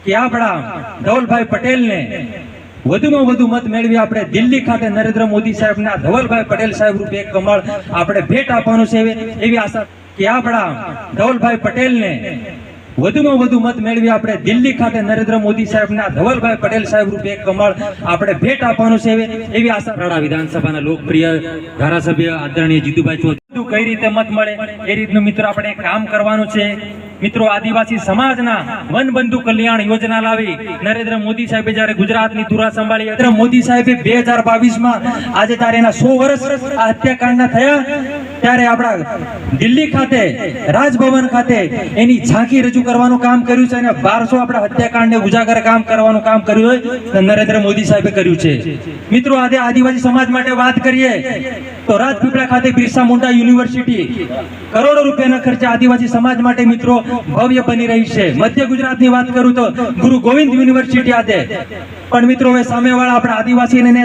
કે આપણા ધવલભાઈ પટેલને વધુમાં વધુ મત મેળવી આપણે દિલ્હી ખાતે નરેન્દ્ર મોદી સાહેબના ધવલભાઈ પટેલ સાહેબ રૂપે એક કમળ આપણે ભેટ આપવાનું છે એવી આશા કે આપણા ધવલભાઈ પટેલને વધુમાં વધુ મત મેળવી આપણે દિલ્હી ખાતે નરેન્દ્ર મોદી સાહેબના ધવલભાઈ પટેલ સાહેબ રૂપે એક કમળ આપણે ભેટ આપવાનું છે એવી આશા રાણા વિધાનસભાના લોકપ્રિય ધારાસભ્ય આદરણીય જીતુભાઈ ચૌધરી કઈ રીતે મત મળે એ રીતનું મિત્રો આપણે કામ કરવાનું છે। મિત્રો આદિવાસી સમાજના વનબંધુ કલ્યાણ યોજના લાવી નરેન્દ્ર મોદી સાહેબે જ્યારે ગુજરાતની ધુરા સંભાળી નરેન્દ્ર મોદી સાહેબે 2022માં આજે ત્યારે એના 100 વર્ષ આ હત્યાકાંડના થયા ત્યારે આપણા દિલ્હી ખાતે રાજભવન ખાતે એની ઝાંખી રજૂ કરવાનું કામ કર્યું છે અને 1200 આપણા હત્યાકાંડને ઉજાગર કામ કરવાનું કામ કર્યું હોય નરેન્દ્ર મોદી સાહેબે કર્યું છે। મિત્રો આજે આદિવાસી સમાજ માટે વાત કરીએ તો રાજપીપળા ખાતે બિરસા મુંડા યુનિવર્સિટી કરોડો રૂપિયાના ખર્ચે આદિવાસી સમાજ માટે મિત્રો ભવ્ય બની રહી છે। મધ્ય ગુજરાતની વાત કરું તો ગુરુ ગોવિંદ યુનિવર્સિટી આજે પણ મિત્રો હવે સામેવાળા આપણા આદિવાસીને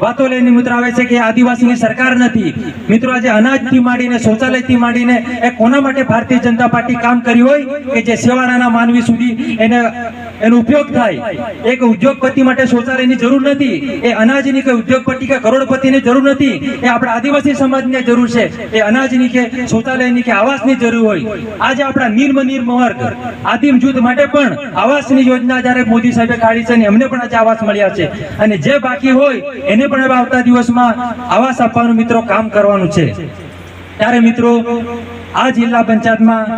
વાતો લઈને મિત્રો આવે છે કે આદિવાસીની સરકાર નથી। મિત્રો આજે અનાજથી માંડીને શૌચાલયથી માંડીને એ કોના માટે ભારતીય જનતા પાર્ટી કામ કર્યું હોય કે જે સેવાળાના માનવી સુધી એનો ઉપયોગ થાય। એક ઉદ્યોગપતિ માટે શૌચાલયની જરૂર નથી, એ અનાજની કે ઉદ્યોગપતિ કે કરોડપતિની જરૂર નથી, એ આપણા આદિવાસી સમાજની જરૂર છે। એ અનાજની કે શૌચાલયની કે આવાસની જરૂર હોય। આજે આપણા નિર્મ વર્ગ આદિમ જૂથ માટે પણ આવાસની યોજના જ્યારે મોદી સાહેબે કાઢી છે ને એમને પણ આજે આવાસ મળ્યા છે અને જે બાકી હોય એને પણ હવે આવતા દિવસમાં આવાસ આપવાનું મિત્રો કામ કરવાનું છે। ત્યારે મિત્રો આ જિલ્લા પંચાયતમાં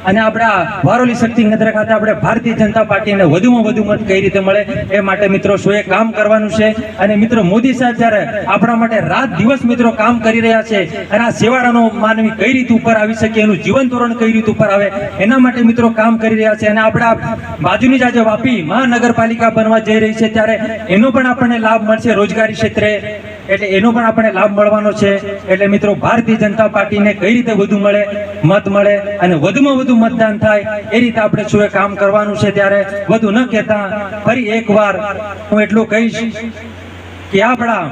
અને આપણા વારોલી શક્તિ નગર ખાતે આપણે ભારતીય જનતા પાર્ટીને વધુમાં વધુ મત કઈ રીતે મળે એ માટે મિત્રો સોએ કામ કરવાનું છે। અને મિત્રો મોદી સાહેબ જ્યારે આપણા માટે રાત દિવસ મિત્રો કામ કરી રહ્યા છે અને આ સેવાળાનો માનવી કઈ રીતે ઉપર આવી શકે, એનું જીવન ધોરણ કઈ રીતે ઉપર આવે એના માટે મિત્રો કામ કરી રહ્યા છે। અને આપણા બાજુની જ આજે વાપી મહાનગરપાલિકા બનવા જઈ રહી છે ત્યારે એનો પણ આપણને લાભ મળશે રોજગારી ક્ષેત્રે, એટલે એનો પણ આપણને લાભ મળવાનો છે। એટલે મિત્રો ભારતીય જનતા પાર્ટીને કઈ રીતે વધુ મળે મત મળે અને વધુમાં વધુ મતદાન થાય એ રીતે આપણે શું કામ કરવાનું છે। ત્યારે વધુ ન કહેતા ફરી એકવાર હું એટલું કહીશ કે આપણા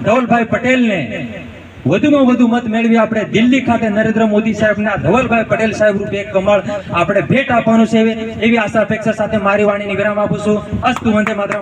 ધવલભાઈ પટેલને વધુમાં વધુ મત મેળવી આપણે દિલ્હી ખાતે નરેન્દ્ર મોદી સાહેબના ધવલભાઈ પટેલ સાહેબ રૂપે એક કમળ આપણે ભેટ આપવાનું છે એવી આશા અપેક્ષા સાથે મારી વાણીની વિરામ આપું છું। અસ્તુ વંદે માતરમ।